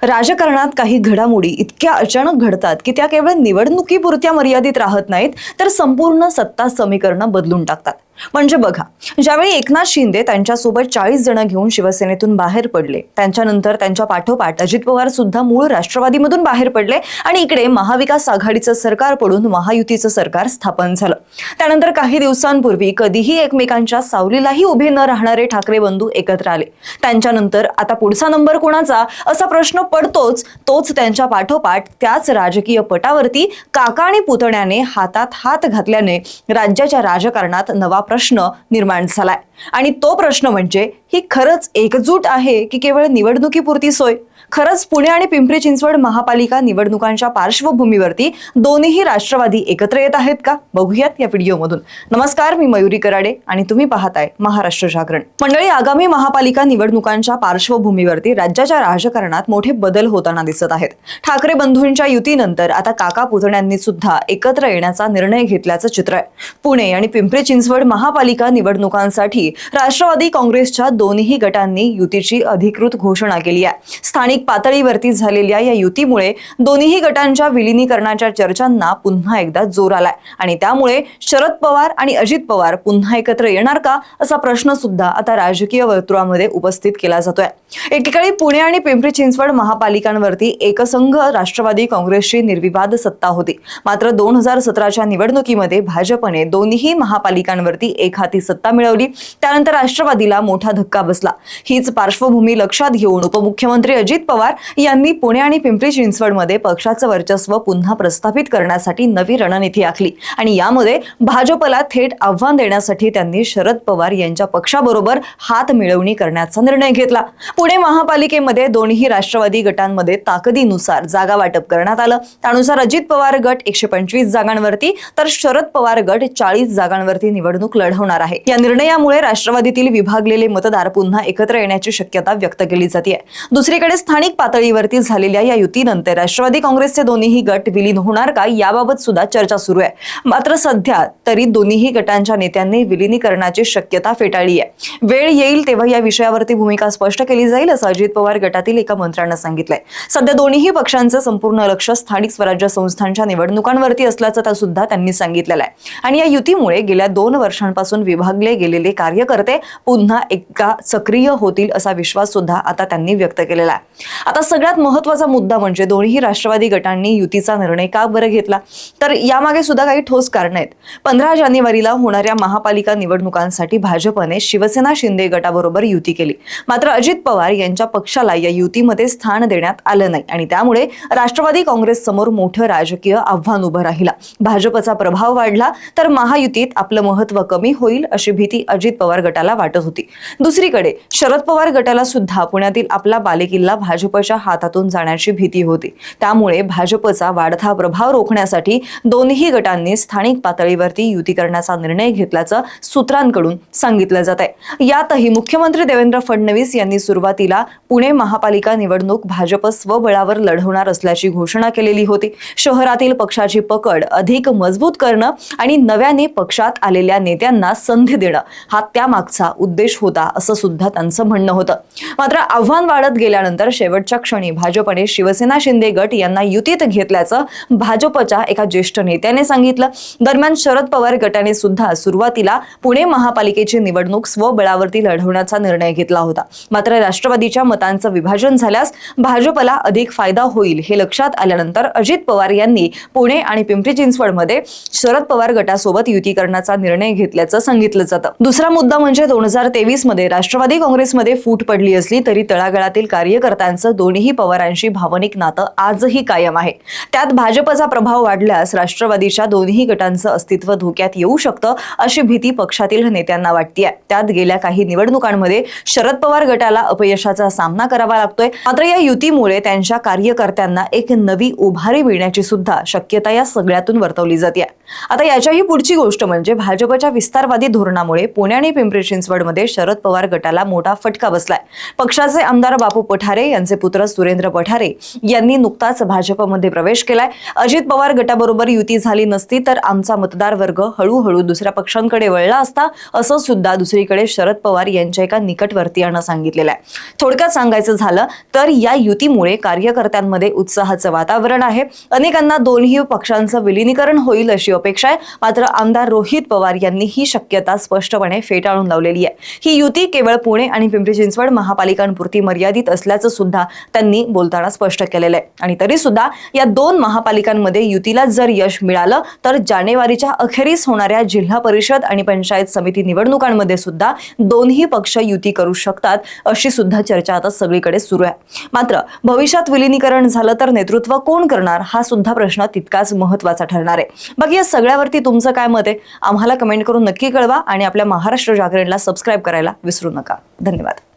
राजकारणात काही घडामोडी इतक्या अचानक घडतात की त्या केवळ निवडणुकीपुरत्या मर्यादित राहत नाहीत, तर संपूर्ण सत्ता समीकरणं बदलून टाकतात. म्हणजे बघा, ज्यावेळी एकनाथ शिंदे त्यांच्यासोबत 40 जण घेऊन शिवसेनेतून बाहेर पडले, त्यांच्यानंतर त्यांच्या पाठोपाठ अजित पवार सुद्धा मूळ राष्ट्रवादीमधून बाहेर पडले आणि इकडे महाविकास आघाडीचं सरकार पडून महायुतीचं सरकार स्थापन झालं. त्यानंतर काही दिवसांपूर्वी कधीही एकमेकांच्या सावलीलाही उभे न राहणारे ठाकरे बंधू एकत्र आले. त्यांच्यानंतर आता पुढचा नंबर कोणाचा असा प्रश्न पडतोच. तोच त्यांच्या पाठोपाठ त्याच राजकीय पटावरती काका आणि पुतण्याने हातात हात घातल्याने राज्याच्या राजकारणात नवा प्रश्न निर्माण झालाय. आणि तो प्रश्न म्हणजे, ही खरंच एकजूट आहे की केवळ निवडणुकीपुरती सोय? खरंच पुणे आणि पिंपरी चिंचवड महापालिका निवडणुकांच्या पार्श्वभूमीवरती दोन्ही राष्ट्रवादी एकत्र येत आहेत का? बघूयात या व्हिडिओमधून. नमस्कार, मी मयुरी कराडे आणि तुम्ही पाहताय महाराष्ट्र जागरण. मंडळी, आगामी महापालिका निवडणुकांच्या पार्श्वभूमीवरती राज्याच्या राजकारणात मोठे बदल होताना दिसत आहेत. ठाकरे बंधूंच्या युतीनंतर आता काका पुतण्यांनी सुद्धा एकत्र येण्याचा निर्णय घेतल्याचं चित्र आहे. पुणे आणि पिंपरी चिंचवड महापालिका निवडणुकांसाठी राष्ट्रवादी काँग्रेसच्या दोन्ही गटांनी युतीची अधिकृत घोषणा केली आहे. स्थानिक पातळीवरती झालेल्या या युतीमुळे दोन्ही गटांच्या विलीनीकरणाच्या चर्चांना पुन्हा एकदा जोर आलाय आणि त्यामुळे शरद पवार आणि अजित पवार पुन्हा एकत्र येणार का असा प्रश्न सुद्धा आता राजकीय वर्तुळामध्ये उपस्थित केला जातोय. एकीकडे पुणे आणि पिंपरी चिंचवड महापालिकांवरती एकसंघ राष्ट्रवादी काँग्रेसची निर्विवाद सत्ता होती. मात्र 2017च्या निवडणुकीमध्ये भाजपने दोन्ही महापालिकांवरती एकहाती सत्ता मिळवली. त्यानंतर राष्ट्रवादीला मोठा धक्का बसला. हीच पार्श्वभूमी लक्षात घेऊन उपमुख्यमंत्री अजित पवार यांनी पुणे आणि पिंपरी चिंचवडमध्ये पक्षाचं वर्चस्व पुन्हा प्रस्थापित करण्यासाठी नवी रणनीती आखली आणि यामध्ये भाजपला थेट आव्हान देण्यासाठी त्यांनी शरद पवार यांच्या पक्षाबरोबर हात मिळवणी करण्याचा निर्णय घेतला. पुणे महापालिकेमध्ये दोन्ही राष्ट्रवादी गटांमध्ये ताकदीनुसार जागा वाटप करण्यात आलं. त्यानुसार अजित पवार गट 125 जागांवरती तर शरद पवार गट 40 जागांवरती निवडणूक लढवणार आहे. या निर्णयामुळे राष्ट्रवादीतील विभागलेले मतदार पुन्हा एकत्र येण्याची शक्यता व्यक्त केली जाते. दुसरीकडे स्थानिक पातळीवरती झालेल्या या युतीनंतर राष्ट्रवादी काँग्रेसचे दोन्ही गट विलीन होणार का याबाबत सुद्धा चर्चा सुरू आहे. मात्र सध्या तरी दोन्ही गटांच्या नेत्यांनी विलीनीकरणाची शक्यता फेटाळली आहे. वेळ येईल तेव्हा या विषयावरती भूमिका स्पष्ट केली जाईल असं अजित पवार गटातील एका मंत्र्यानं सांगितलंय. सध्या दोन्ही पक्षांचं संपूर्ण लक्ष स्थानिक स्वराज्य संस्थांच्या निवडणुकांवरती असल्याचं सुद्धा त्यांनी सांगितलेलं आहे. आणि या युतीमुळे गेल्या 2 वर्षांपासून विभागले गेलेले कार्यकर्ते पुन्हा एकदा सक्रिय होतील असा विश्वास सुद्धा आता त्यांनी व्यक्त केलेला आहे. आता सगळ्यात महत्त्वाचा मुद्दा म्हणजे दोन्ही राष्ट्रवादी गटांनी युतीचा निर्णय का बरं घेतला, तर यामागे सुद्धा काही ठोस कारण आहेत. 15 जानेवारीला होणाऱ्या महापालिका निवडणुकांसाठी भाजपने शिवसेना शिंदे गटाबरोबर युती केली. मात्र अजित पवार यांच्या पक्षाला या युतीमध्ये स्थान देण्यात आलं नाही आणि त्यामुळे राष्ट्रवादी काँग्रेस समोर मोठं राजकीय आव्हान उभं राहिलं. भाजपचा प्रभाव वाढला तर महायुतीत आपलं महत्त्व कमी होईल अशी भीती अजित पवार गटाला वाटत होती. दुसरीकडे शरद पवार गटाला सुद्धा पुण्यातील आपला बालेकिल्ला भाजपच्या हातातून जाण्याची भीती होती. त्यामुळे भाजपचा वाढता प्रभाव रोखण्यासाठी दोन्ही गटांनी स्थानिक पातळीवरती युती करण्याचा निर्णय घेतल्याचं सूत्रांकडून सांगितलं जात आहे. यातही मुख्यमंत्री देवेंद्र फडणवीस यांनी सुरुवातीला पुणे महापालिका निवडणूक भाजप स्वबळावर लढवणार असल्याची घोषणा केलेली होती. शहरातील पक्षाची पकड अधिक मजबूत करणं आणि नव्याने पक्षात आलेल्या नेत्यांना संधी देणं हा त्यामागचा उद्देश होता असं सुद्धा त्यांचं म्हणणं होतं. मात्र आव्हान वाढत गेल्यानंतर शेवटच्या क्षणी भाजपने शिवसेना शिंदे गट यांना युतीत घेतल्याचं भाजपच्या एका ज्येष्ठ नेत्याने सांगितलं. दरम्यान शरद पवार गटाने सुद्धा सुरुवातीला पुणे महापालिकेची निवडणूक स्वबळावरती लढवण्याचा निर्णय घेतला होता. मात्र राष्ट्रवादीच्या मतांचं विभाजन झाल्यास भाजपला अधिक फायदा होईल हे लक्षात आल्यानंतर अजित पवार यांनी पुणे आणि पिंपरी चिंचवडमध्ये शरद पवार गटासोबत युती करण्याचा निर्णय घेतल्याचं सांगितलं जातं. दुसरा मुद्दा म्हणजे 2023 मध्ये राष्ट्रवादी काँग्रेसमध्ये फूट पडली असली तरी तळागाळातील कार्यकर्त्यांचं दोन्ही पवारांशी भावनिक नातं आजही कायम आहे. त्यात भाजपचा प्रभाव वाढल्यास राष्ट्रवादीच्या दोन्ही गटांचं अस्तित्व धोक्यात येऊ शकतं अशी भीती पक्षातील नेत्यांना वाटतेय. त्यात गेल्या काही निवडणुकांमध्ये शरद पवार गटाला अपयशाचा सामना करावा लागतोय. मात्र या युतीमुळे त्यांच्या कार्यकर्त्यांना एक नवी उभारी मिळण्याची सुद्धा शक्यता या सगळ्यातून वर्तवली जाते. आता याच्याही पुढची गोष्ट म्हणजे भाजपच्या विस्तारवादी धोरणामुळे पुणे आणि पिंपरी चिंचवडमध्ये शरद पवार गटाला मोठा फटका बसलाय. पक्षाचे आमदार बापू पठारे यांचे पुत्र सुरेंद्र पठारे यांनी नुकताच भाजपमध्ये प्रवेश केलाय. अजित पवार गटाबरोबर युती झाली नसती तर आमचा मतदार वर्ग हळूहळू दुसऱ्या पक्षांकडे वळला असता, असं सुद्धा दुसरीकडे शरद पवार यांच्या एका निकटवर्तीयानं सांगितलेलं आहे. थोडक्यात सांगायचं झालं तर या युतीमुळे कार्यकर्त्यांमध्ये उत्साहाचं वातावरण आहे. अनेकांना दोन्ही पक्षांचं विलीनीकरण होईल अशी अपेक्षा आहे. मात्र आमदार रोहित पवार यांनी ही शक्यता स्पष्टपणे फेटाळून लावलेली आहे. ही युती केवळ पुणे आणि पिंपरी चिंचवड महापालिकांपुरती मर्यादित असल्याचं सुद्धा त्यांनी बोलताना स्पष्ट केलेलं आहे. आणि तरी सुद्धा या 2 महापालिकांमध्ये युतीला जर यश मिळालं तर जानेवारीच्या अखेरीस होणाऱ्या जिल्हा परिषद आणि पंचायत समिती निवडणुकांमध्ये सुद्धा दोन्ही पक्ष युती करू शकतात अशी सुद्धा चर्चा आता सगळीकडे सुरू आहे. मात्र भविष्यात विलीनीकरण झालं तर नेतृत्व कोण करणार हा सुद्धा प्रश्न तितकाच महत्त्वाचा ठरणार आहे. बाकी या सगळ्यावरती तुमचं काय मत आहे आम्हाला कमेंट करून नक्की कळवा आणि आपल्या महाराष्ट्र जागरणला सबस्क्राईब करायला विसरू नका. धन्यवाद.